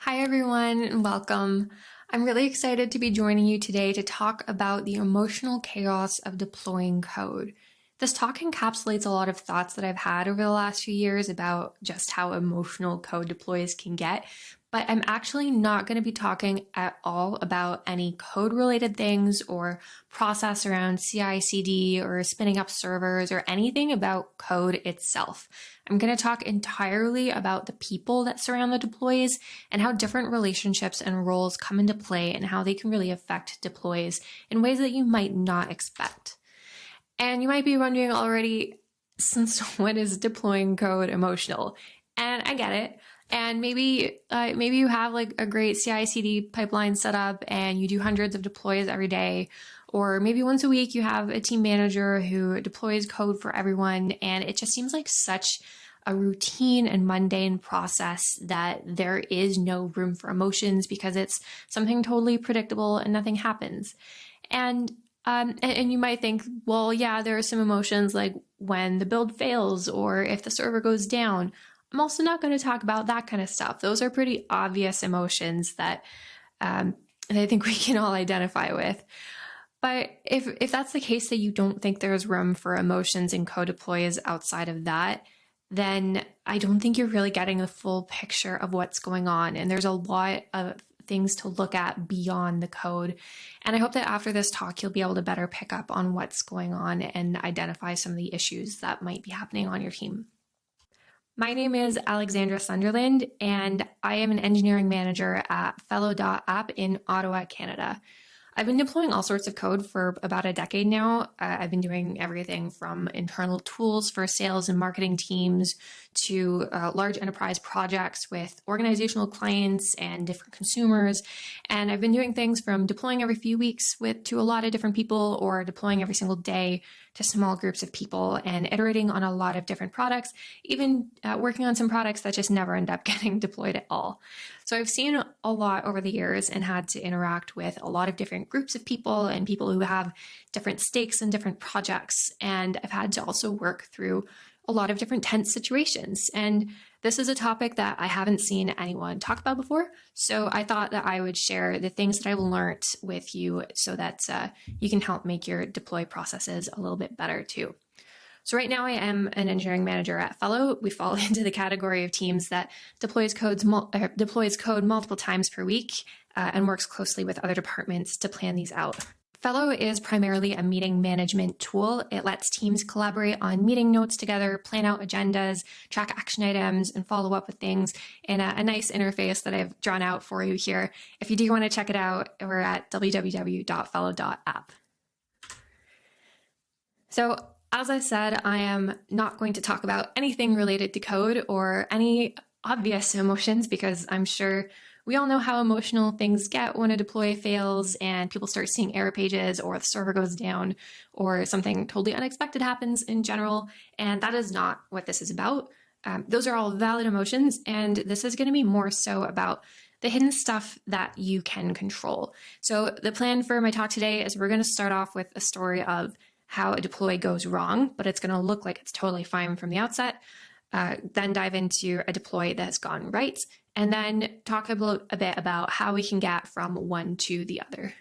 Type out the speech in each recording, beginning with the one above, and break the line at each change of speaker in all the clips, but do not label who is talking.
Hi everyone and welcome. I'm really excited to be joining you today to talk about the emotional chaos of deploying code. This talk encapsulates a lot of thoughts that I've had over the last few years about just how emotional code deploys can get, but I'm actually not going to be talking at all about any code-related things or process around CI/CD or spinning up servers or anything about code itself. I'm going to talk entirely about the people that surround the deploys and how different relationships and roles come into play and how they can really affect deploys in ways that you might not expect. And you might be wondering already, since when is deploying code emotional? And I get it. And maybe you have like a great CI/CD pipeline set up and you do hundreds of deploys every day. Or maybe once a week you have a team manager who deploys code for everyone, and it just seems like such a routine and mundane process that there is no room for emotions because it's something totally predictable and nothing happens. And you might think, well, yeah, there are some emotions like when the build fails or if the server goes down. I'm also not going to talk about that kind of stuff. Those are pretty obvious emotions that I think we can all identify with. But if that's the case, that you don't think there's room for emotions in code deploys outside of that, then I don't think you're really getting a full picture of what's going on. And there's a lot of things to look at beyond the code. And I hope that after this talk, you'll be able to better pick up on what's going on and identify some of the issues that might be happening on your team. My name is Alexandra Sunderland, and I am an engineering manager at Fellow.app in Ottawa, Canada. I've been deploying all sorts of code for about a decade now. I've been doing everything from internal tools for sales and marketing teams to large enterprise projects with organizational clients and different consumers. And I've been doing things from deploying every few weeks to a lot of different people, or deploying every single day to small groups of people, and iterating on a lot of different products, even working on some products that just never end up getting deployed at all. So I've seen a lot over the years and had to interact with a lot of different groups of people and people who have different stakes in different projects. And I've had to also work through a lot of different tense situations. And this is a topic that I haven't seen anyone talk about before. So I thought that I would share the things that I've learned with you so that you can help make your deploy processes a little bit better too. So right now I am an engineering manager at Fellow. We fall into the category of teams that deploys code multiple times per week and works closely with other departments to plan these out. Fellow is primarily a meeting management tool. It lets teams collaborate on meeting notes together, plan out agendas, track action items, and follow up with things in a nice interface that I've drawn out for you here. If you do want to check it out, we're at www.fellow.app. So, as I said, I am not going to talk about anything related to code or any obvious emotions, because I'm sure we all know how emotional things get when a deploy fails and people start seeing error pages, or the server goes down, or something totally unexpected happens in general. And that is not what this is about. Those are all valid emotions, and this is going to be more so about the hidden stuff that you can control. So the plan for my talk today is we're going to start off with a story of how a deploy goes wrong, but it's going to look like it's totally fine from the outset. Then dive into a deploy that's gone right, and then talk a bit about how we can get from one to the other.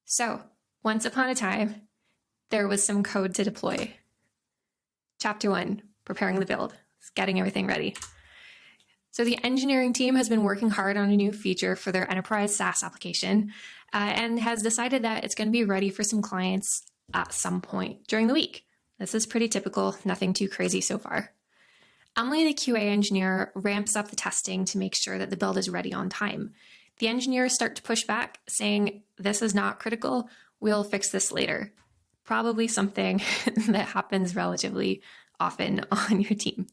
So, once upon a time, there was some code to deploy. Chapter 1, preparing the build, getting everything ready. So the engineering team has been working hard on a new feature for their enterprise SaaS application and has decided that it's going to be ready for some clients at some point during the week. This is pretty typical, nothing too crazy so far. Emily, the QA engineer, ramps up the testing to make sure that the build is ready on time. The engineers start to push back, saying, "This is not critical, we'll fix this later." Probably something that happens relatively often on your team.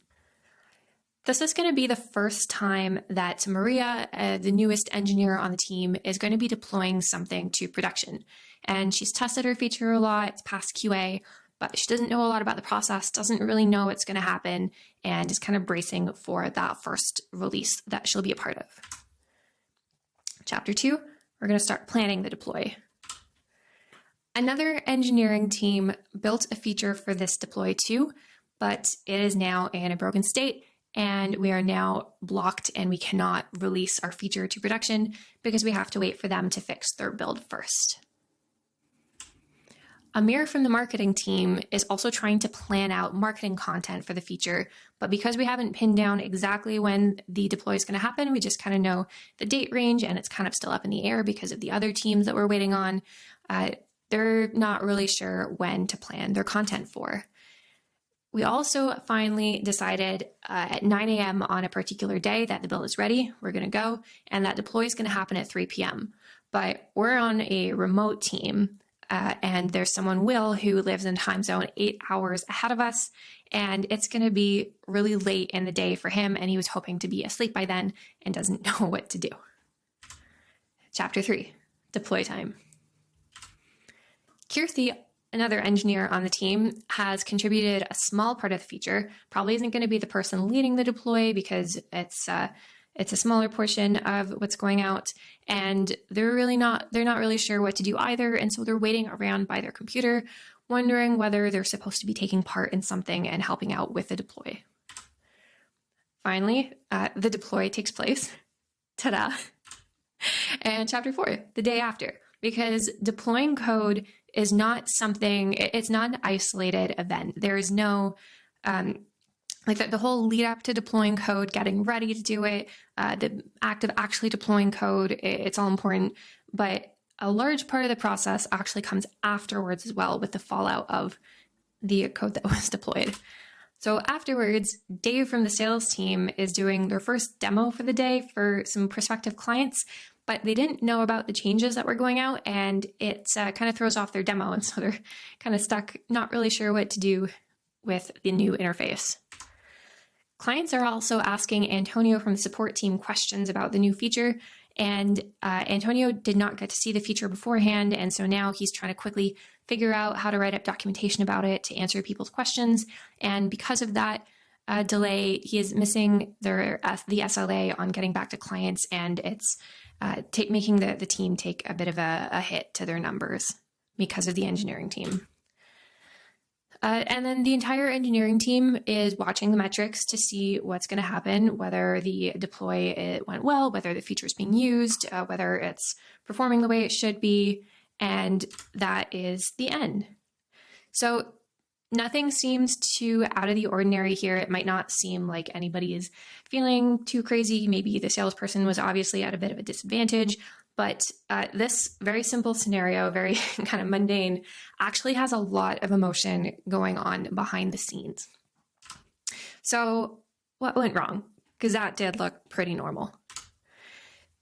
This is going to be the first time that Maria, the newest engineer on the team, is going to be deploying something to production. And she's tested her feature a lot, it's past QA, but she doesn't know a lot about the process, doesn't really know what's going to happen, and is kind of bracing for that first release that she'll be a part of. Chapter 2, we're going to start planning the deploy. Another engineering team built a feature for this deploy too, but it is now in a broken state, and we are now blocked and we cannot release our feature to production because we have to wait for them to fix their build first. Amir from the marketing team is also trying to plan out marketing content for the feature, but because we haven't pinned down exactly when the deploy is going to happen, we just kind of know the date range and it's kind of still up in the air because of the other teams that we're waiting on. They're not really sure when to plan their content for. We also finally decided at 9 a.m. on a particular day that the build is ready, we're going to go, and that deploy is going to happen at 3 p.m. But we're on a remote team, and there's someone, Will, who lives in time zone 8 hours ahead of us, and it's going to be really late in the day for him, and he was hoping to be asleep by then and doesn't know what to do. Chapter 3, Deploy Time. Keerthy, another engineer on the team, has contributed a small part of the feature. Probably isn't going to be the person leading the deploy because it's a smaller portion of what's going out, and they're not really sure what to do either. And so they're waiting around by their computer, wondering whether they're supposed to be taking part in something and helping out with the deploy. Finally, the deploy takes place. Ta-da! And chapter 4, the day after, because deploying code is not something, it's not an isolated event. There is no, the whole lead up to deploying code, getting ready to do it, the act of actually deploying code, it's all important. But a large part of the process actually comes afterwards as well with the fallout of the code that was deployed. So afterwards, Dave from the sales team is doing their first demo for the day for some prospective clients, but they didn't know about the changes that were going out, and it kind of throws off their demo. And so they're kind of stuck, not really sure what to do with the new interface. Clients are also asking Antonio from the support team questions about the new feature, and Antonio did not get to see the feature beforehand, and so now he's trying to quickly figure out how to write up documentation about it to answer people's questions. And because of that delay, he is missing the SLA on getting back to clients, and it's making the team take a bit of a hit to their numbers because of the engineering team. And then the entire engineering team is watching the metrics to see what's going to happen, whether the deploy went well, whether the feature is being used, whether it's performing the way it should be, and that is the end. So nothing seems too out of the ordinary here. It might not seem like anybody is feeling too crazy. Maybe the salesperson was obviously at a bit of a disadvantage, but this very simple scenario, very kind of mundane, actually has a lot of emotion going on behind the scenes. So what went wrong? Because that did look pretty normal.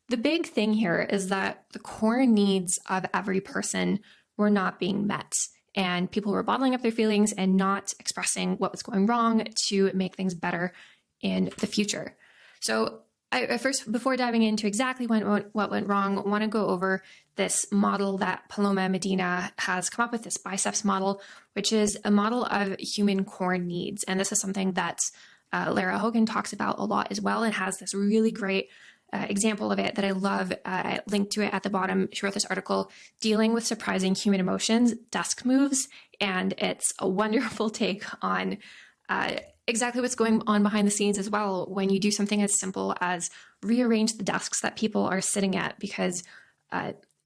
The big thing here is that the core needs of every person were not being met, and people were bottling up their feelings and not expressing what was going wrong to make things better in the future. So I first, before diving into exactly what went wrong, I want to go over this model that Paloma Medina has come up with, this BICEPS model, which is a model of human core needs. And this is something that Lara Hogan talks about a lot as well, and has this really great example of it that I love. I linked to it at the bottom. She wrote this article, Dealing with Surprising Human Emotions, Desk Moves, and it's a wonderful take on exactly what's going on behind the scenes as well when you do something as simple as rearrange the desks that people are sitting at. Because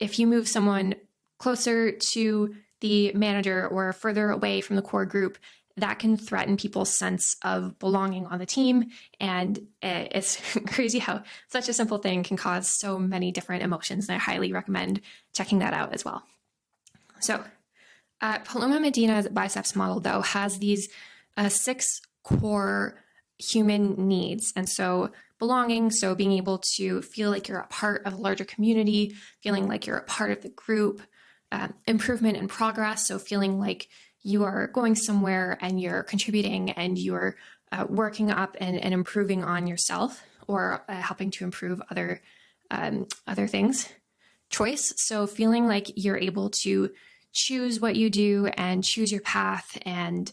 if you move someone closer to the manager or further away from the core group, that can threaten people's sense of belonging on the team. And it's crazy how such a simple thing can cause so many different emotions. And I highly recommend checking that out as well. So Paloma Medina's BICEPS model, though, has these 6 core human needs. And so belonging, so being able to feel like you're a part of a larger community, feeling like you're a part of the group, improvement and progress, so feeling like you are going somewhere and you're contributing and you're working up and improving on yourself, or helping to improve other things. Choice, so feeling like you're able to choose what you do and choose your path and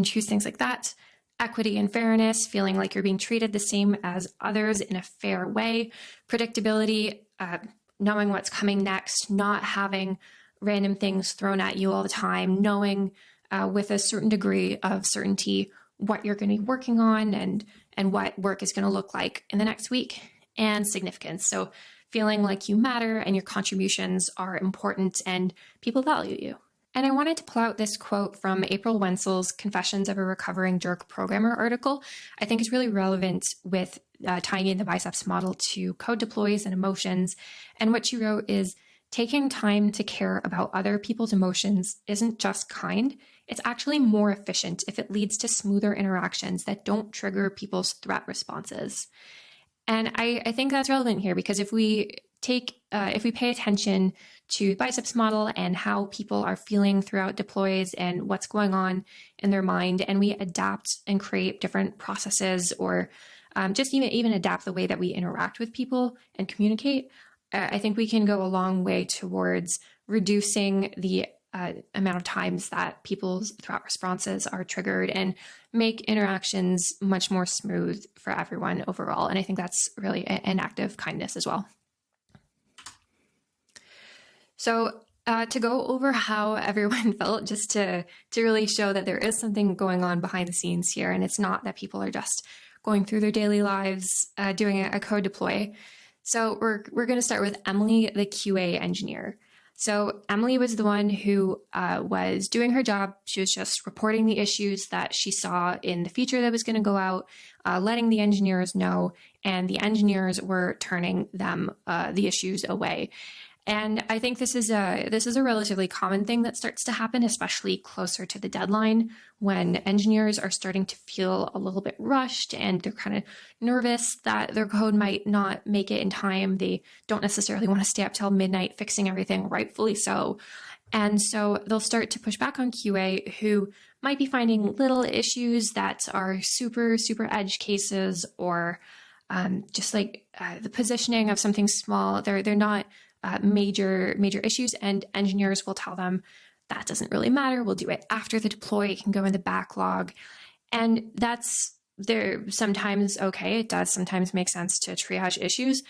choose things like that. Equity and fairness, feeling like you're being treated the same as others in a fair way. Predictability, knowing what's coming next, not having random things thrown at you all the time, knowing with a certain degree of certainty what you're going to be working on and what work is going to look like in the next week, and significance. So feeling like you matter and your contributions are important and people value you. And I wanted to pull out this quote from April Wenzel's Confessions of a Recovering Jerk Programmer article. I think it's really relevant with tying in the BICEPS model to code deploys and emotions. And what she wrote is, taking time to care about other people's emotions isn't just kind, it's actually more efficient if it leads to smoother interactions that don't trigger people's threat responses. And I think that's relevant here, because if we pay attention to BICEPS model and how people are feeling throughout deploys and what's going on in their mind, and we adapt and create different processes, or just even adapt the way that we interact with people and communicate, I think we can go a long way towards reducing the amount of times that people's threat responses are triggered and make interactions much more smooth for everyone overall. And I think that's really an act of kindness as well. So to go over how everyone felt, just to really show that there is something going on behind the scenes here, and it's not that people are just going through their daily lives doing a code deploy. So we're going to start with Emily, the QA engineer. So Emily was the one who was doing her job. She was just reporting the issues that she saw in the feature that was going to go out, letting the engineers know, and the engineers were turning them the issues away. And I think this is a relatively common thing that starts to happen, especially closer to the deadline, when engineers are starting to feel a little bit rushed and they're kind of nervous that their code might not make it in time. They don't necessarily want to stay up till midnight fixing everything, rightfully so. And so they'll start to push back on QA, who might be finding little issues that are super, super edge cases, or just like the positioning of something small. They're not major issues, and engineers will tell them that doesn't really matter. We'll do it after the deploy. It can go in the backlog. And that's there sometimes okay. It does sometimes make sense to triage issues.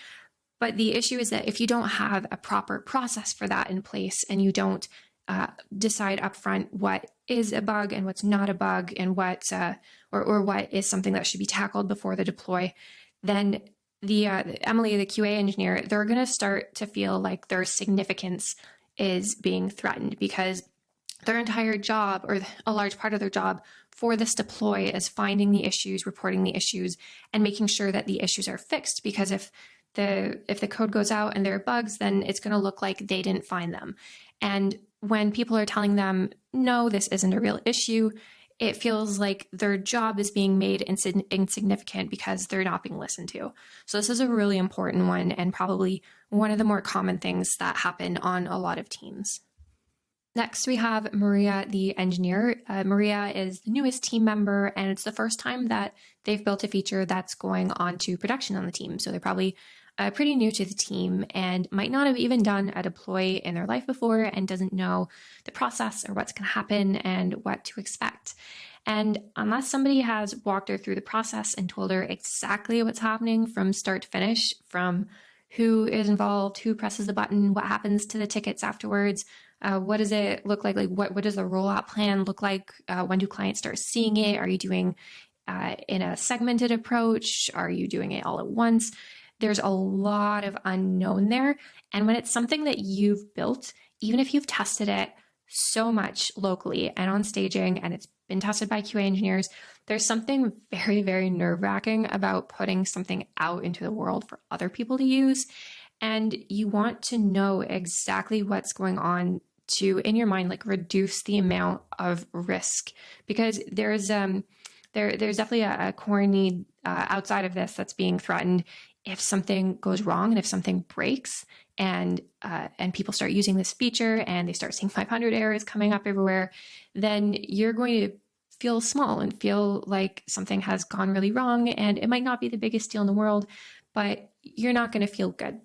But the issue is that if you don't have a proper process for that in place, and you don't decide upfront what is a bug and what's not a bug, and what or what is something that should be tackled before the deploy, then Emily, the QA engineer, they're going to start to feel like their significance is being threatened, because their entire job, or a large part of their job for this deploy, is finding the issues, reporting the issues, and making sure that the issues are fixed. Because if the code goes out and there are bugs, then it's going to look like they didn't find them. And when people are telling them, no, this isn't a real issue, it feels like their job is being made insignificant because they're not being listened to. So this is a really important one, and probably one of the more common things that happen on a lot of teams. Next, we have Maria, the engineer. Maria is the newest team member, and it's the first time that they've built a feature that's going on to production on the team. So they're probably pretty new to the team and might not have even done a deploy in their life before, and doesn't know the process or what's going to happen and what to expect. And unless somebody has walked her through the process and told her exactly what's happening from start to finish, from who is involved, who presses the button, what happens to the tickets afterwards, what does it look like what does the rollout plan look like, when do clients start seeing it, are you doing in a segmented approach, are you doing it all at once? There's a lot of unknown there. And when it's something that you've built, even if you've tested it so much locally and on staging, and it's been tested by QA engineers, there's something very, very nerve-wracking about putting something out into the world for other people to use. And you want to know exactly what's going on to, in your mind, like reduce the amount of risk, because there's definitely a core need outside of this that's being threatened. If something goes wrong and if something breaks, and people start using this feature and they start seeing 500 errors coming up everywhere, then you're going to feel small and feel like something has gone really wrong. And it might not be the biggest deal in the world, but you're not going to feel good.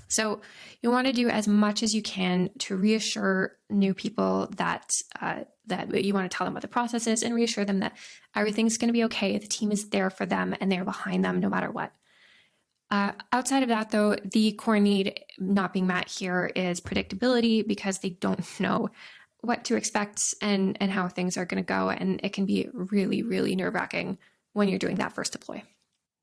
So you want to do as much as you can to reassure new people that you want to tell them what the process is, and reassure them that everything's going to be okay. The team is there for them and they're behind them no matter what. Outside of that, though, the core need not being met here is predictability, because they don't know what to expect and how things are going to go. And it can be really, really nerve-wracking when you're doing that first deploy.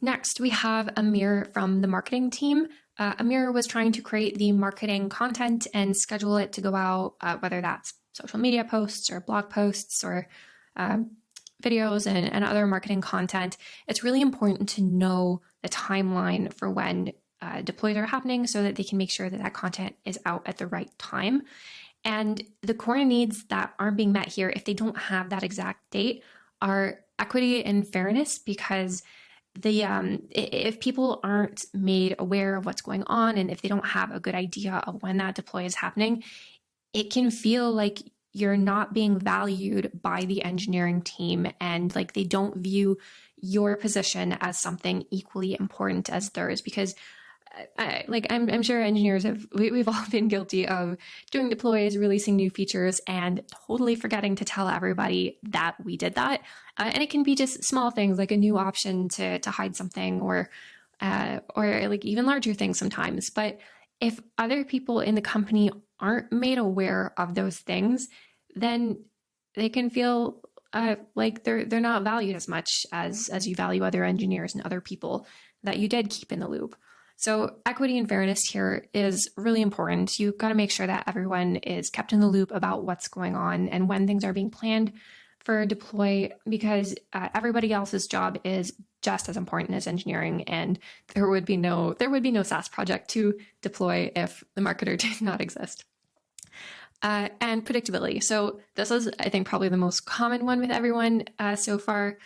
Next, we have Amir from the marketing team. Amir was trying to create the marketing content and schedule it to go out, whether that's social media posts or blog posts or videos and other marketing content. It's really important to know the timeline for when deploys are happening so that they can make sure that that content is out at the right time. And the core needs that aren't being met here, if they don't have that exact date, are equity and fairness, because if people aren't made aware of what's going on and if they don't have a good idea of when that deploy is happening, it can feel like you're not being valued by the engineering team, and like they don't view your position as something equally important as theirs. Because I'm sure engineers we've all been guilty of doing deploys, releasing new features, and totally forgetting to tell everybody that we did that. And it can be just small things like a new option to hide something, or like even larger things sometimes. But if other people in the company aren't made aware of those things, then they can feel like they're not valued as much as you value other engineers and other people that you did keep in the loop. So equity and fairness here is really important. You've got to make sure that everyone is kept in the loop about what's going on and when things are being planned for deploy, because everybody else's job is just as important as engineering, and there would be no SaaS project to deploy if the marketer did not exist. And predictability. So this is, I think, probably the most common one with everyone so far.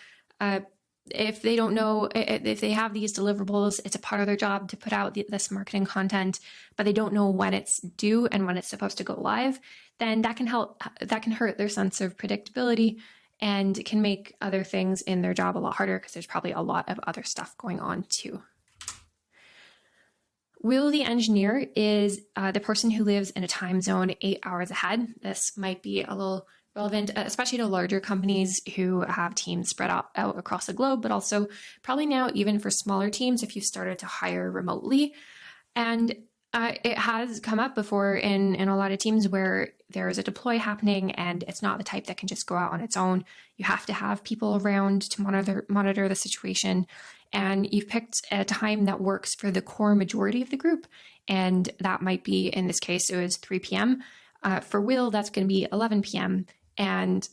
If they don't know, if they have these deliverables, it's a part of their job to put out this marketing content, but they don't know when it's due and when it's supposed to go live, then that can hurt their sense of predictability and can make other things in their job a lot harder, because there's probably a lot of other stuff going on too. Will the engineer is the person who lives in a time zone 8 hours ahead. This might be a little relevant, especially to larger companies who have teams spread out across the globe, but also probably now even for smaller teams if you started to hire remotely. And it has come up before in a lot of teams where there is a deploy happening and it's not the type that can just go out on its own. You have to have people around to monitor the situation. And you've picked a time that works for the core majority of the group. And that might be, in this case, it was 3 p.m. For Will, that's going to be 11 p.m. And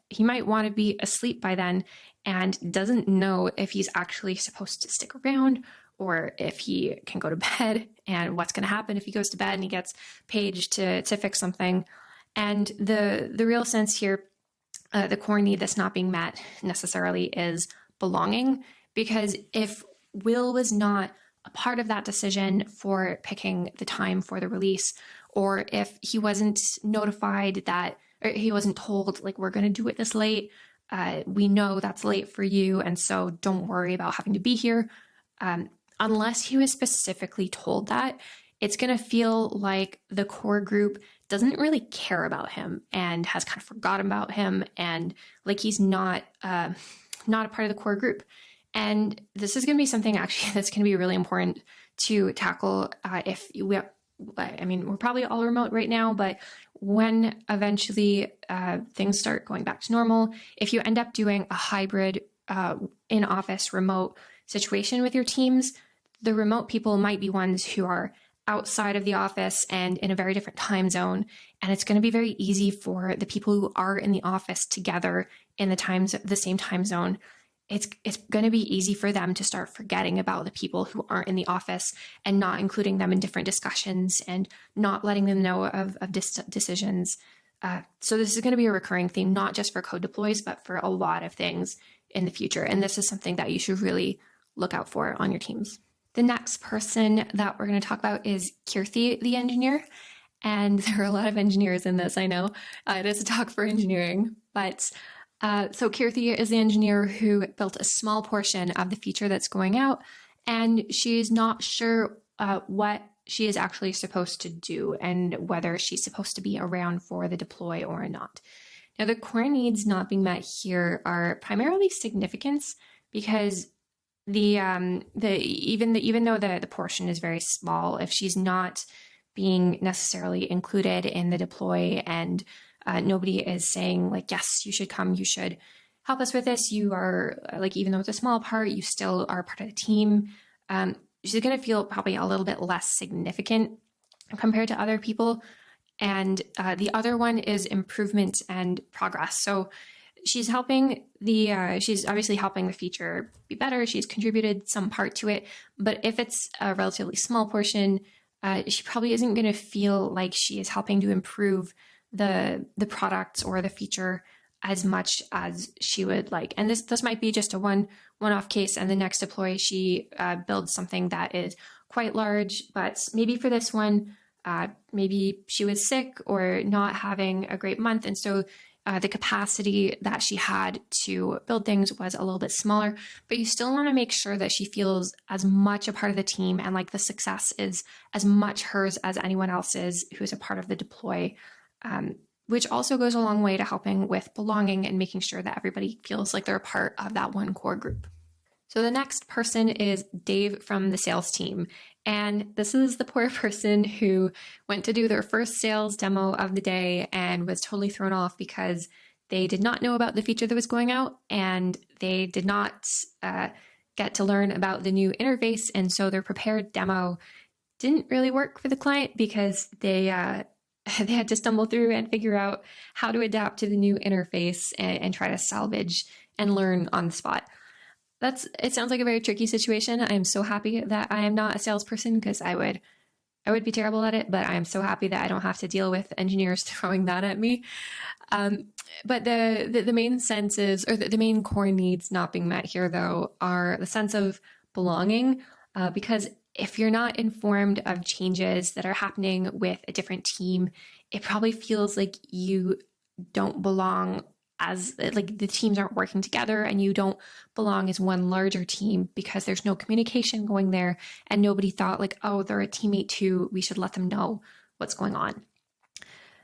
he might want to be asleep by then and doesn't know if he's actually supposed to stick around or if he can go to bed, and what's going to happen if he goes to bed and he gets paged to fix something. And the real sense here, the core need that's not being met necessarily is belonging. Because if Will was not a part of that decision for picking the time for the release, or if he wasn't notified that, or he wasn't told, like, we're going to do it this late, we know that's late for you, and so don't worry about having to be here. Unless he was specifically told that, it's going to feel like the core group doesn't really care about him and has kind of forgotten about him, and like he's not a part of the core group. And this is going to be something actually that's going to be really important to tackle we're probably all remote right now, but when eventually things start going back to normal, if you end up doing a hybrid in-office remote situation with your teams, the remote people might be ones who are outside of the office and in a very different time zone. And it's going to be very easy for the people who are in the office together in the same time zone. It's going to be easy for them to start forgetting about the people who aren't in the office and not including them in different discussions and not letting them know of decisions. So this is going to be a recurring theme, not just for code deploys, but for a lot of things in the future. And this is something that you should really look out for on your teams. The next person that we're going to talk about is Keerthy the Engineer. And there are a lot of engineers in this, I know. It is a talk for engineering, but so Keerthy is the engineer who built a small portion of the feature that's going out, and she's not sure what she is actually supposed to do and whether she's supposed to be around for the deploy or not. Now, the core needs not being met here are primarily significance, because even though the portion is very small, if she's not being necessarily included in the deploy and Nobody is saying like, yes, you should come, you should help us with this. You are like, even though it's a small part, you still are part of the team. She's going to feel probably a little bit less significant compared to other people. And the other one is improvement and progress. So she's she's obviously helping the feature be better. She's contributed some part to it, but if it's a relatively small portion, she probably isn't going to feel like she is helping to improve the product or the feature as much as she would like. And this might be just a one-off case, and the next deploy she builds something that is quite large, but maybe for this one, maybe she was sick or not having a great month, and so the capacity that she had to build things was a little bit smaller, but you still want to make sure that she feels as much a part of the team and like the success is as much hers as anyone else's who is a part of the deploy, which also goes a long way to helping with belonging and making sure that everybody feels like they're a part of that one core group. So the next person is Dave from the sales team. And this is the poor person who went to do their first sales demo of the day and was totally thrown off because they did not know about the feature that was going out, and they did not get to learn about the new interface. And so their prepared demo didn't really work for the client because they had to stumble through and figure out how to adapt to the new interface and try to salvage and learn on the spot. It sounds like a very tricky situation. I'm so happy that I am not a salesperson because I would be terrible at it, but I am so happy that I don't have to deal with engineers throwing that at me. But the main senses, or the main core needs not being met here though, are the sense of belonging, because if you're not informed of changes that are happening with a different team, it probably feels like you don't belong, as like the teams aren't working together and you don't belong as one larger team because there's no communication going there and nobody thought like, oh, they're a teammate too, we should let them know what's going on.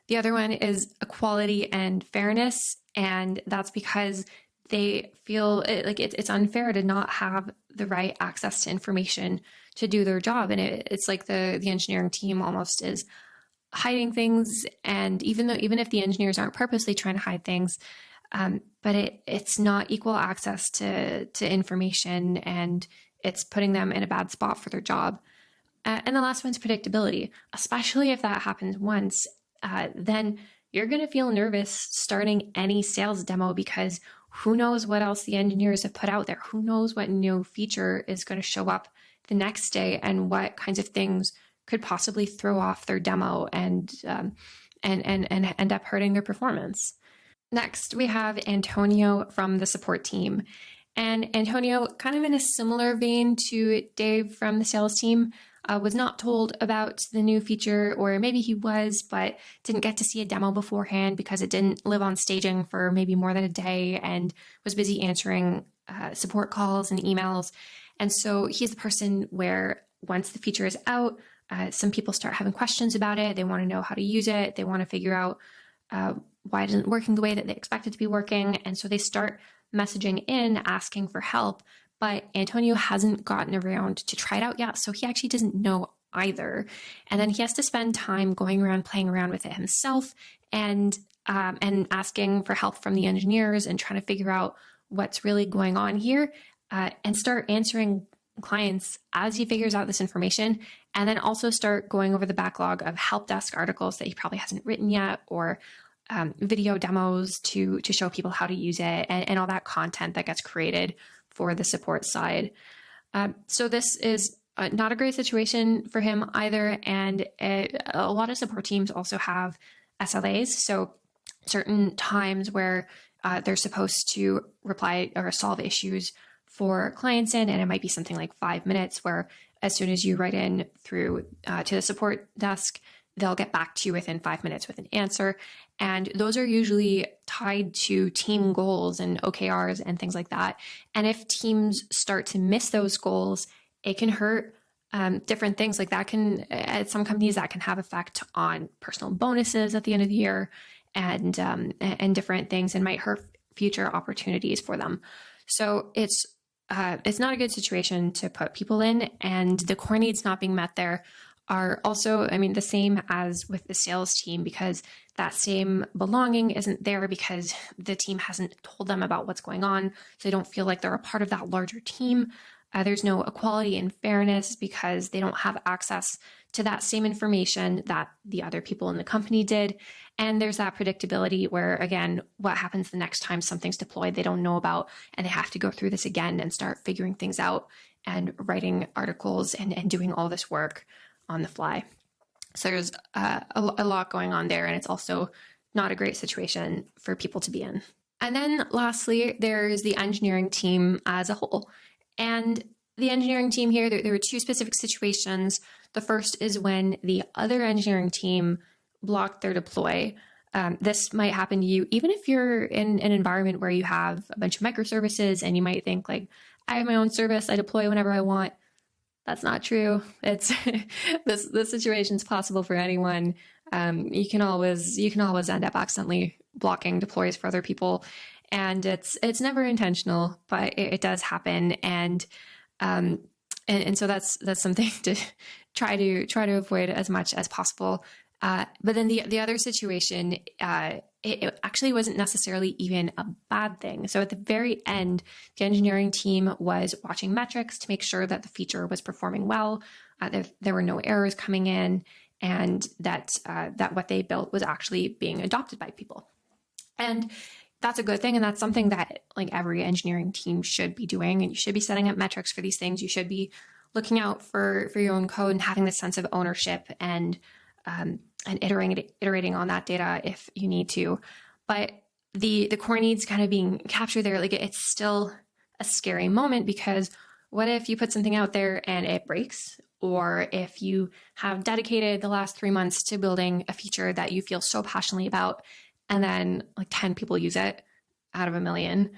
The other one is equality and fairness, and that's because they feel like it's unfair to not have the right access to information to do their job. And it's like the engineering team almost is hiding things. And even if the engineers aren't purposely trying to hide things, but it's not equal access to information, and it's putting them in a bad spot for their job. And the last one's predictability, especially if that happens once, then you're going to feel nervous starting any sales demo because who knows what else the engineers have put out there? Who knows what new feature is going to show up the next day and what kinds of things could possibly throw off their demo and end up hurting their performance. Next, we have Antonio from the support team. And Antonio, kind of in a similar vein to Dave from the sales team, was not told about the new feature, or maybe he was, but didn't get to see a demo beforehand because it didn't live on staging for maybe more than a day and was busy answering support calls and emails. And so he's the person where once the feature is out, some people start having questions about it. They want to know how to use it. They want to figure out why it isn't working the way that they expect it to be working. And so they start messaging in, asking for help. But Antonio hasn't gotten around to try it out yet, so he actually doesn't know either. And then he has to spend time going around, playing around with it himself, and asking for help from the engineers and trying to figure out what's really going on here, and start answering clients as he figures out this information, and then also start going over the backlog of help desk articles that he probably hasn't written yet, or video demos to show people how to use it, and all that content that gets created for the support side. So this is not a great situation for him either. And a lot of support teams also have SLAs. So certain times where they're supposed to reply or solve issues for clients in, and it might be something like 5 minutes, where as soon as you write in through to the support desk, they'll get back to you within 5 minutes with an answer. And those are usually tied to team goals and OKRs and things like that. And if teams start to miss those goals, it can hurt different things. Like that can, at some companies, that can have effect on personal bonuses at the end of the year and different things, and might hurt future opportunities for them. So it's not a good situation to put people in, and the core needs not being met there are also, the same as with the sales team, because that same belonging isn't there because the team hasn't told them about what's going on. So they don't feel like they're a part of that larger team. There's no equality and fairness because they don't have access to that same information that the other people in the company did. And there's that predictability where, again, what happens the next time something's deployed they don't know about, and they have to go through this again and start figuring things out and writing articles and doing all this work on the fly. So there's a lot going on there, and it's also not a great situation for people to be in. And then lastly, there's the engineering team as a whole. And the engineering team here, there are two specific situations. The first is when the other engineering team blocked their deploy. This might happen to you even if you're in an environment where you have a bunch of microservices and you might think like, I have my own service, I deploy whenever I want. That's not true. It's this situation is possible for anyone. You can always end up accidentally blocking deploys for other people, and it's never intentional, but it does happen. And so that's something to try to avoid as much as possible. But then the other situation, it actually wasn't necessarily even a bad thing. So at the very end, the engineering team was watching metrics to make sure that the feature was performing well, there were no errors coming in, and that what they built was actually being adopted by people. And that's a good thing, and that's something that like every engineering team should be doing. And you should be setting up metrics for these things. You should be looking out for your own code and having this sense of ownership and iterating on that data if you need to. But the core needs kind of being captured there, like it's still a scary moment, because what if you put something out there and it breaks? Or if you have dedicated the last 3 months to building a feature that you feel so passionately about, and then like 10 people use it out of a million,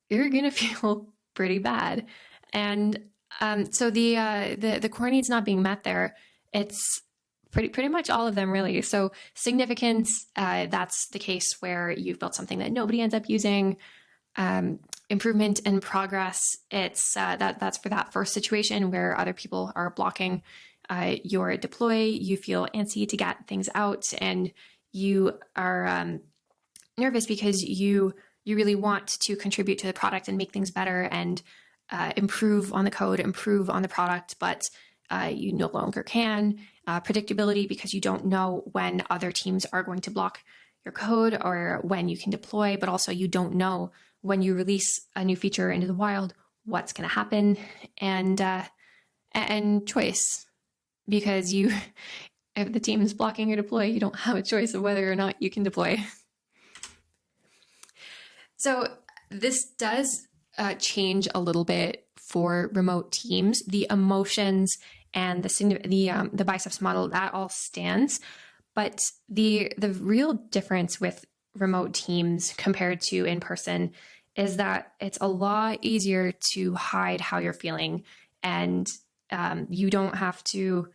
you're going to feel pretty bad. And so the core needs not being met there, it's pretty much all of them, really. So significance, that's the case where you've built something that nobody ends up using. Improvement and progress, it's that's for that first situation where other people are blocking your deploy. You feel antsy to get things out, and you are nervous because you really want to contribute to the product and make things better and improve on the code, improve on the product, but you no longer can. Predictability, because you don't know when other teams are going to block your code or when you can deploy, but also you don't know when you release a new feature into the wild, what's going to happen, and choice, because if the team is blocking your deploy, you don't have a choice of whether or not you can deploy. So this does change a little bit for remote teams. The emotions and the BICEPS model, that all stands. But the real difference with remote teams compared to in person is that it's a lot easier to hide how you're feeling, and you don't have to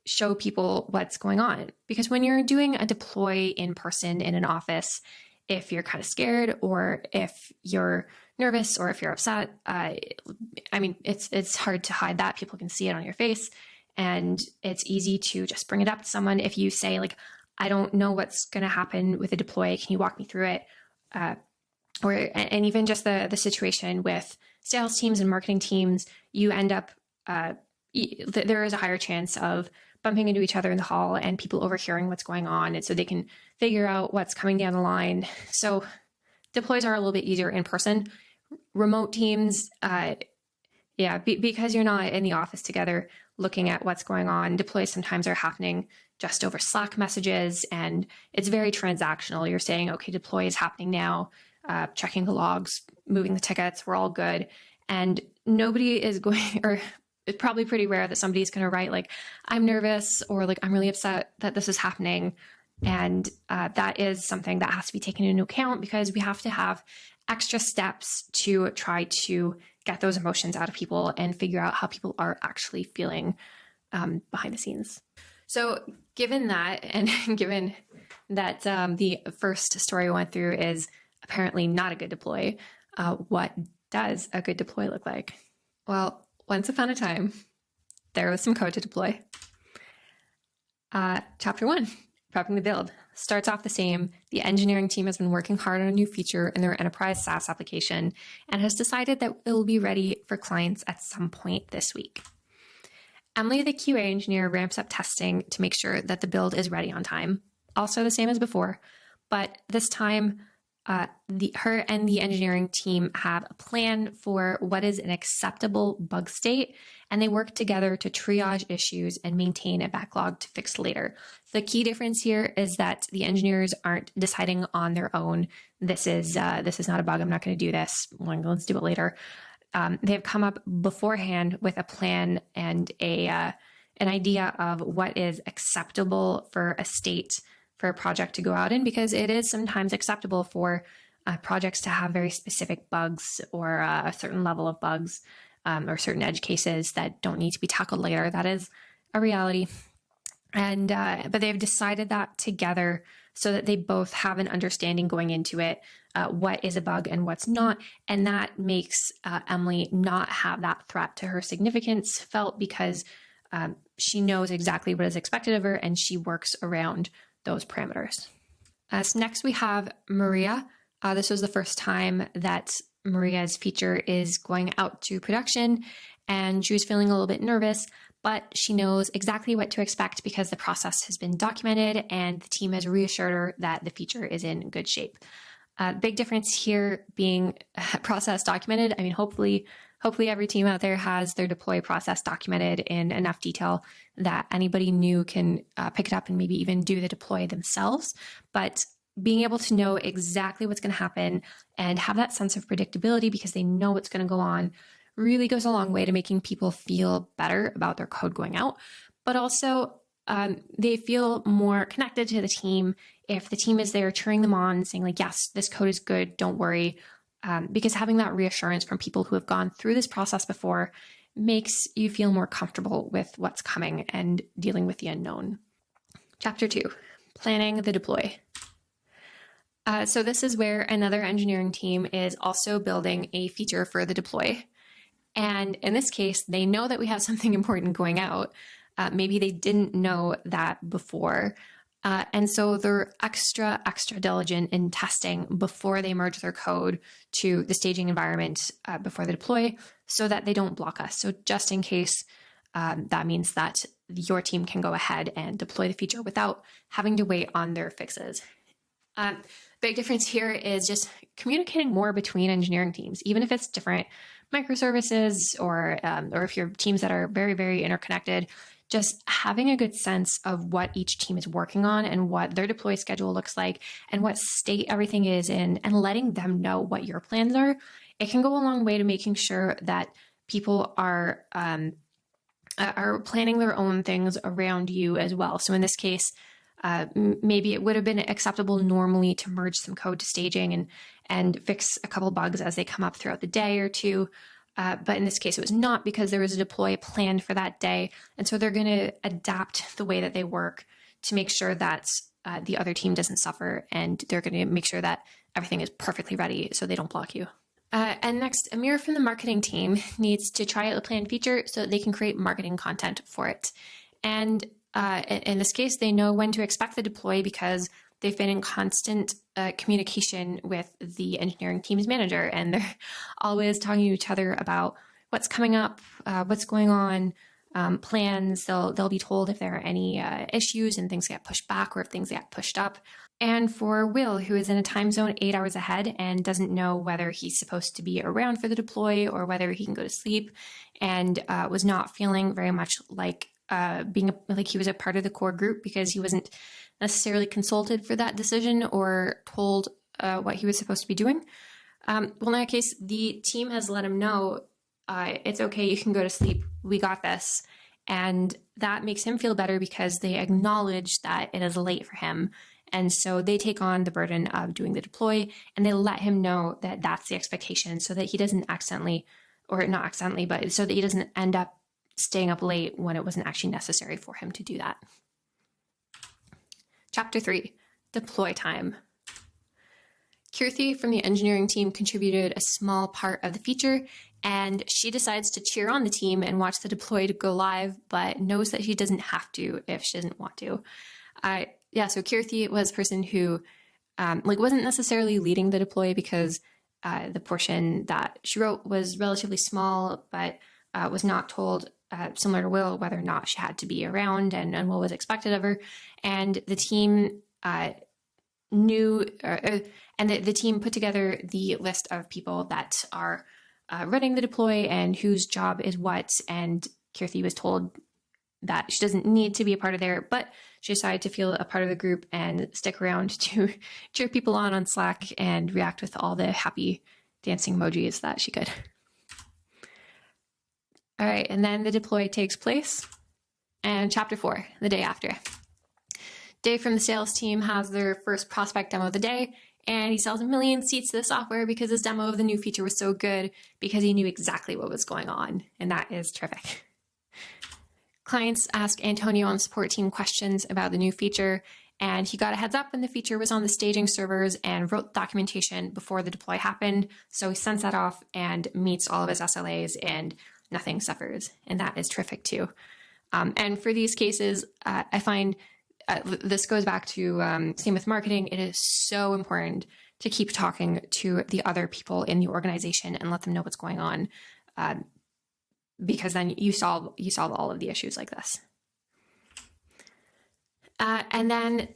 show people what's going on. Because when you're doing a deploy in person in an office, if you're kind of scared or if you're nervous or if you're upset, it's hard to hide that. People can see it on your face, and it's easy to just bring it up to someone. If you say like, I don't know what's going to happen with a deploy, can you walk me through it? And even just the situation with sales teams and marketing teams, you end up, there is a higher chance of bumping into each other in the hall and people overhearing what's going on, and so they can figure out what's coming down the line. So deploys are a little bit easier in person. Remote teams, because you're not in the office together looking at what's going on, deploys sometimes are happening just over Slack messages, and it's very transactional. You're saying, okay, deploy is happening now, checking the logs, moving the tickets, we're all good. And nobody is going, or it's probably pretty rare that somebody's going to write like, I'm nervous, or like, I'm really upset that this is happening. And that is something that has to be taken into account, because we have to have extra steps to try to get those emotions out of people and figure out how people are actually feeling behind the scenes. So given that, and given that the first story I went through is apparently not a good deploy, what does a good deploy look like? Well, once upon a time, there was some code to deploy. Chapter 1, prepping the build. Starts off the same. The engineering team has been working hard on a new feature in their enterprise SaaS application and has decided that it will be ready for clients at some point this week. Emily, the QA engineer, ramps up testing to make sure that the build is ready on time. Also the same as before, but this time her and the engineering team have a plan for what is an acceptable bug state, and they work together to triage issues and maintain a backlog to fix later. The key difference here is that the engineers aren't deciding on their own. This is not a bug. I'm not going to do this. Let's do it later. They've come up beforehand with a plan and an idea of what is acceptable for a state for a project to go out in, because it is sometimes acceptable for projects to have very specific bugs or a certain level of bugs or certain edge cases that don't need to be tackled later. That is a reality. And but they've decided that together so that they both have an understanding going into it, what is a bug and what's not. And that makes Emily not have that threat to her significance felt, because she knows exactly what is expected of her and she works around those parameters. So next we have Maria. This was the first time that Maria's feature is going out to production, and she was feeling a little bit nervous, but she knows exactly what to expect because the process has been documented and the team has reassured her that the feature is in good shape. Big difference here being process documented. I mean, hopefully every team out there has their deploy process documented in enough detail that anybody new can pick it up and maybe even do the deploy themselves. But being able to know exactly what's going to happen and have that sense of predictability because they know what's going to go on really goes a long way to making people feel better about their code going out. But also, they feel more connected to the team if the team is there cheering them on, saying like, yes, this code is good, don't worry. Because having that reassurance from people who have gone through this process before makes you feel more comfortable with what's coming and dealing with the unknown. Chapter 2, planning the deploy. So this is where another engineering team is also building a feature for the deploy. And in this case, they know that we have something important going out. Maybe they didn't know that before. And so they're extra diligent in testing before they merge their code to the staging environment before they deploy so that they don't block us. So just in case, that means that your team can go ahead and deploy the feature without having to wait on their fixes. Big difference here is just communicating more between engineering teams, even if it's different microservices or if you're teams that are very, very interconnected. Just having a good sense of what each team is working on and what their deploy schedule looks like and what state everything is in, and letting them know what your plans are, it can go a long way to making sure that people are planning their own things around you as well. So in this case, maybe it would have been acceptable normally to merge some code to staging and fix a couple bugs as they come up throughout the day or two. But in this case, it was not, because there was a deploy planned for that day. And so they're going to adapt the way that they work to make sure that the other team doesn't suffer, and they're going to make sure that everything is perfectly ready so they don't block you. And next, Amir from the marketing team needs to try out the planned feature so that they can create marketing content for it. And in this case, they know when to expect the deploy because they've been in constant communication with the engineering team's manager, and they're always talking to each other about what's coming up, what's going on, plans. They'll be told if there are any issues and things get pushed back or if things get pushed up. And for Will, who is in a time zone 8 hours ahead and doesn't know whether he's supposed to be around for the deploy or whether he can go to sleep, and was not feeling very much like like he was a part of the core group because he wasn't necessarily consulted for that decision or told what he was supposed to be doing. Well, in that case, the team has let him know, it's okay, you can go to sleep, we got this. And that makes him feel better because they acknowledge that it is late for him. And so they take on the burden of doing the deploy, and they let him know that that's the expectation so that he doesn't accidentally, or not accidentally, but so that he doesn't end up staying up late when it wasn't actually necessary for him to do that. Chapter 3, deploy time. Keerthy from the engineering team contributed a small part of the feature, and she decides to cheer on the team and watch the deploy to go live, but knows that she doesn't have to if she doesn't want to. So Keerthy was a person who wasn't necessarily leading the deploy because the portion that she wrote was relatively small, but was not told, similar to Will, whether or not she had to be around and what was expected of her. And the team knew, and the team put together the list of people that are running the deploy and whose job is what. And Keerthy was told that she doesn't need to be a part of there, but she decided to feel a part of the group and stick around to cheer people on Slack and react with all the happy dancing emojis that she could. All right, and then the deploy takes place. And chapter 4, the day after. Dave from the sales team has their first prospect demo of the day, and he sells 1 million seats to the software because his demo of the new feature was so good because he knew exactly what was going on, and that is terrific. Clients asked Antonio on the support team questions about the new feature, and he got a heads up when the feature was on the staging servers and wrote documentation before the deploy happened. So he sends that off and meets all of his SLAs, and nothing suffers. And that is terrific too. And for these cases, I find this goes back to same with marketing. It is so important to keep talking to the other people in the organization and let them know what's going on. Because then you solve all of the issues like this. And then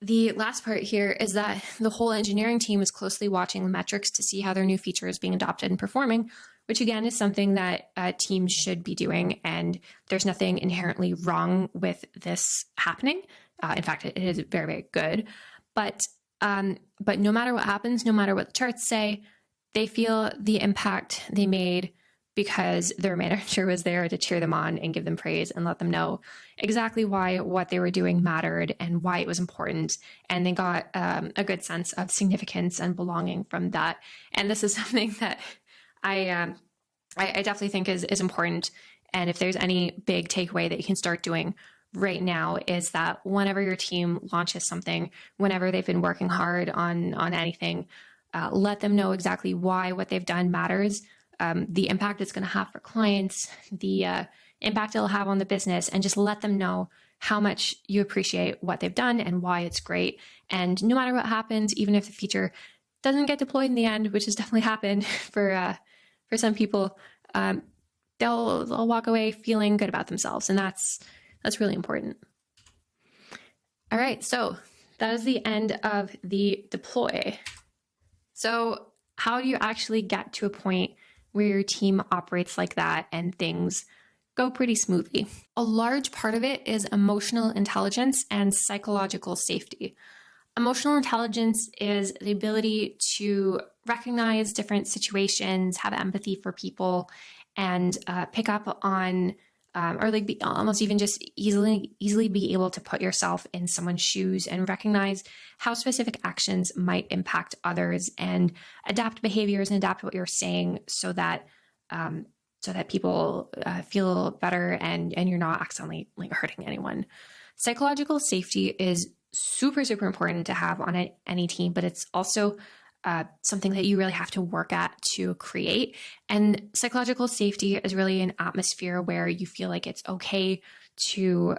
the last part here is that the whole engineering team is closely watching the metrics to see how their new feature is being adopted and performing, which again is something that teams should be doing. And there's nothing inherently wrong with this happening. In fact, it is very, very good. But no matter what happens, no matter what the charts say, they feel the impact they made because their manager was there to cheer them on and give them praise and let them know exactly why what they were doing mattered and why it was important. And they got a good sense of significance and belonging from that. And this is something that I definitely think is important. And if there's any big takeaway that you can start doing right now is that whenever your team launches something, whenever they've been working hard on anything, let them know exactly why what they've done matters. The impact it's going to have for clients, the impact it'll have on the business, and just let them know how much you appreciate what they've done and why it's great. And no matter what happens, even if the feature doesn't get deployed in the end, which has definitely happened for some people, they'll walk away feeling good about themselves, and that's really important. All right, so that is the end of the deploy. So how do you actually get to a point where your team operates like that and things go pretty smoothly? A large part of it is emotional intelligence and psychological safety. Emotional intelligence is the ability to recognize different situations, have empathy for people, and pick up on almost even just easily be able to put yourself in someone's shoes and recognize how specific actions might impact others and adapt behaviors and adapt what you're saying so that people feel better and you're not accidentally hurting anyone. Psychological safety is super, super important to have on any team, but it's also something that you really have to work at to create. And psychological safety is really an atmosphere where you feel like it's okay to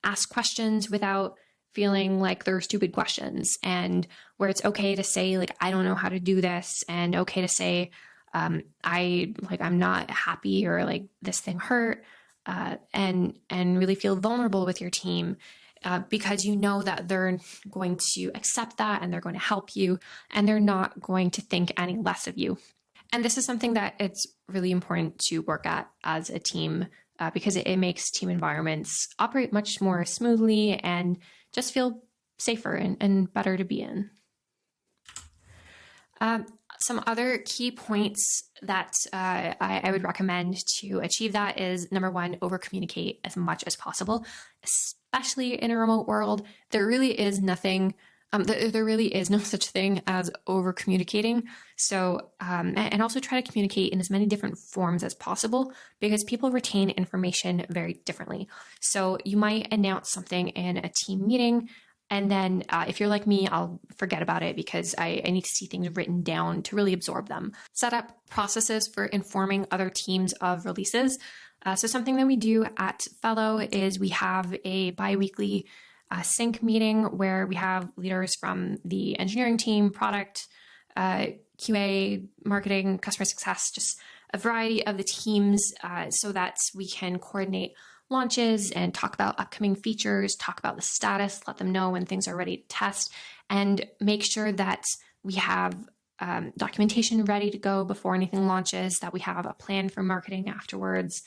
ask questions without feeling like they're stupid questions, and where it's okay to say, like, I don't know how to do this, and okay to say, I'm not happy, or like this thing hurt, and really feel vulnerable with your team. Because you know that they're going to accept that and they're going to help you and they're not going to think any less of you. And this is something that it's really important to work at as a team because it makes team environments operate much more smoothly and just feel safer and better to be in. Some other key points that I would recommend to achieve that is, number one, over-communicate as much as possible, especially in a remote world. There really is nothing, there really is no such thing as over-communicating. So, and also try to communicate in as many different forms as possible because people retain information very differently. So you might announce something in a team meeting, And then if you're like me, I'll forget about it because I need to see things written down to really absorb them. Set up processes for informing other teams of releases. So something that we do at Fellow is we have a bi-weekly sync meeting where we have leaders from the engineering team, product, QA, marketing, customer success, just a variety of the teams so that we can coordinate launches and talk about upcoming features, talk about the status, let them know when things are ready to test, and make sure that we have documentation ready to go before anything launches, that we have a plan for marketing afterwards.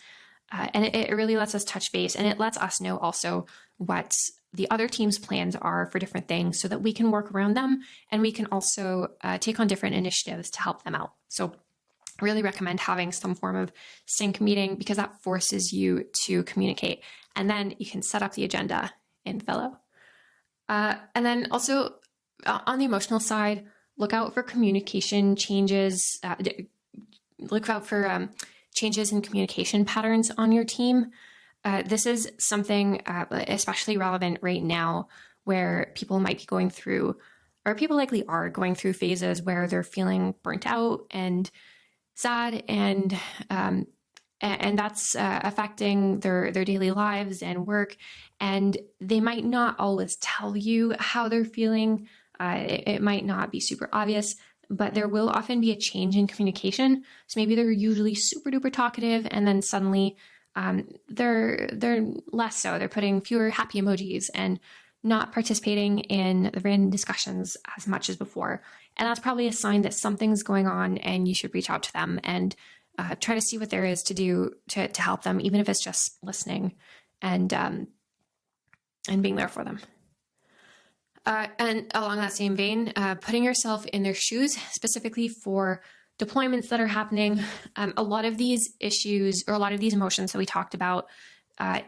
And it really lets us touch base, and it lets us know also what the other team's plans are for different things so that we can work around them, and we can also take on different initiatives to help them out. So I really recommend having some form of sync meeting because that forces you to communicate, and then you can set up the agenda in Fellow. And then also on the emotional side, look out for communication changes, look out for changes in communication patterns on your team. This is something especially relevant right now where people might be going through, or people likely are going through phases where they're feeling burnt out and sad, and that's affecting their daily lives and work. And they might not always tell you how they're feeling. It might not be super obvious, but there will often be a change in communication. So maybe they're usually super duper talkative, and then suddenly they're less so. They're putting fewer happy emojis and not participating in the random discussions as much as before. And that's probably a sign that something's going on, and you should reach out to them and try to see what there is to do to help them, even if it's just listening and being there for them. And along that same vein, putting yourself in their shoes, specifically for deployments that are happening. A lot of these issues, or a lot of these emotions that we talked about,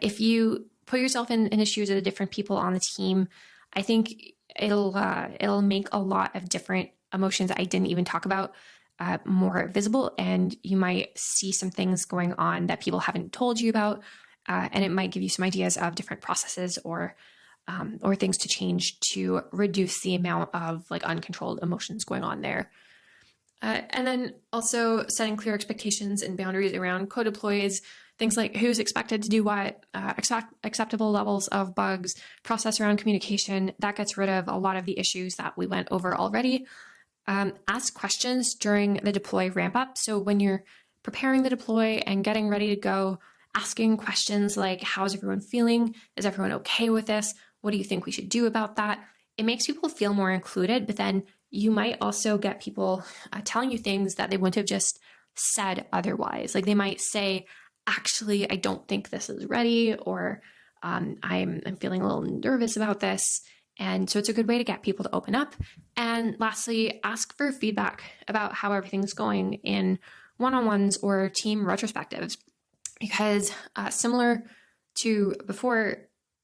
if you put yourself in the shoes of the different people on the team, I think it'll make a lot of different emotions that I didn't even talk about more visible, and you might see some things going on that people haven't told you about, and it might give you some ideas of different processes or things to change to reduce the amount of like uncontrolled emotions going on there. And then also setting clear expectations and boundaries around co-deploys, things like who's expected to do what, acceptable levels of bugs, process around communication. That gets rid of a lot of the issues that we went over already. Ask questions during the deploy ramp up. So when you're preparing the deploy and getting ready to go, asking questions like, how's everyone feeling? Is everyone okay with this? What do you think we should do about that? It makes people feel more included, but then you might also get people telling you things that they wouldn't have just said otherwise. Like they might say, actually, I don't think this is ready, or I'm feeling a little nervous about this. And so it's a good way to get people to open up. And lastly, ask for feedback about how everything's going in one-on-ones or team retrospectives. Because similar to before,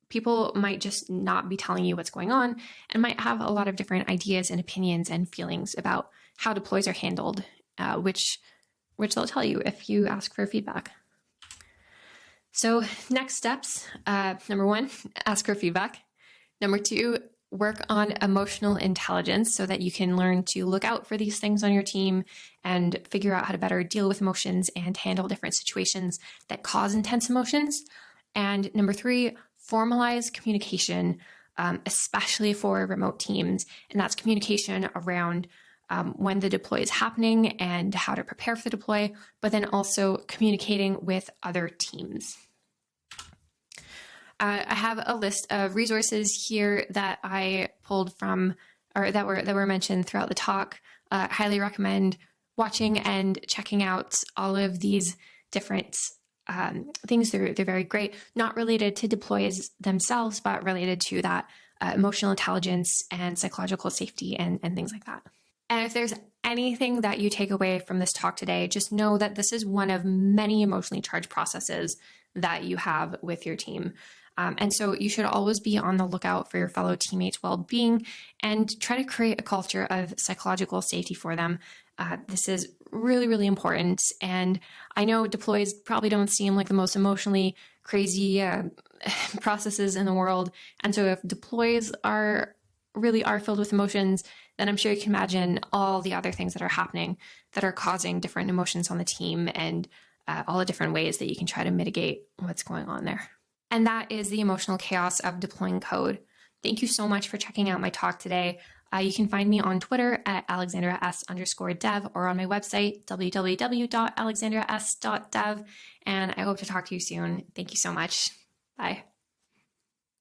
people might just not be telling you what's going on and might have a lot of different ideas and opinions and feelings about how deploys are handled, which they'll tell you if you ask for feedback. So next steps, number 1, ask for feedback. Number 2, work on emotional intelligence so that you can learn to look out for these things on your team and figure out how to better deal with emotions and handle different situations that cause intense emotions. And number 3, formalize communication, especially for remote teams. And that's communication around when the deploy is happening and how to prepare for the deploy, but then also communicating with other teams. I have a list of resources here that I pulled from, or that were mentioned throughout the talk. I highly recommend watching and checking out all of these different things. They're very great, not related to deploys themselves, but related to that emotional intelligence and psychological safety and things like that. And if there's anything that you take away from this talk today, just know that this is one of many emotionally charged processes that you have with your team. And so you should always be on the lookout for your fellow teammates' well-being and try to create a culture of psychological safety for them. This is really, really important. And I know deploys probably don't seem like the most emotionally crazy processes in the world. And so if deploys are filled with emotions, then I'm sure you can imagine all the other things that are happening that are causing different emotions on the team, and all the different ways that you can try to mitigate what's going on there. And that is the emotional chaos of deploying code. Thank you so much for checking out my talk today. You can find me on Twitter at AlexandraS_dev or on my website, www.alexandras.dev. And I hope to talk to you soon. Thank you so much. Bye.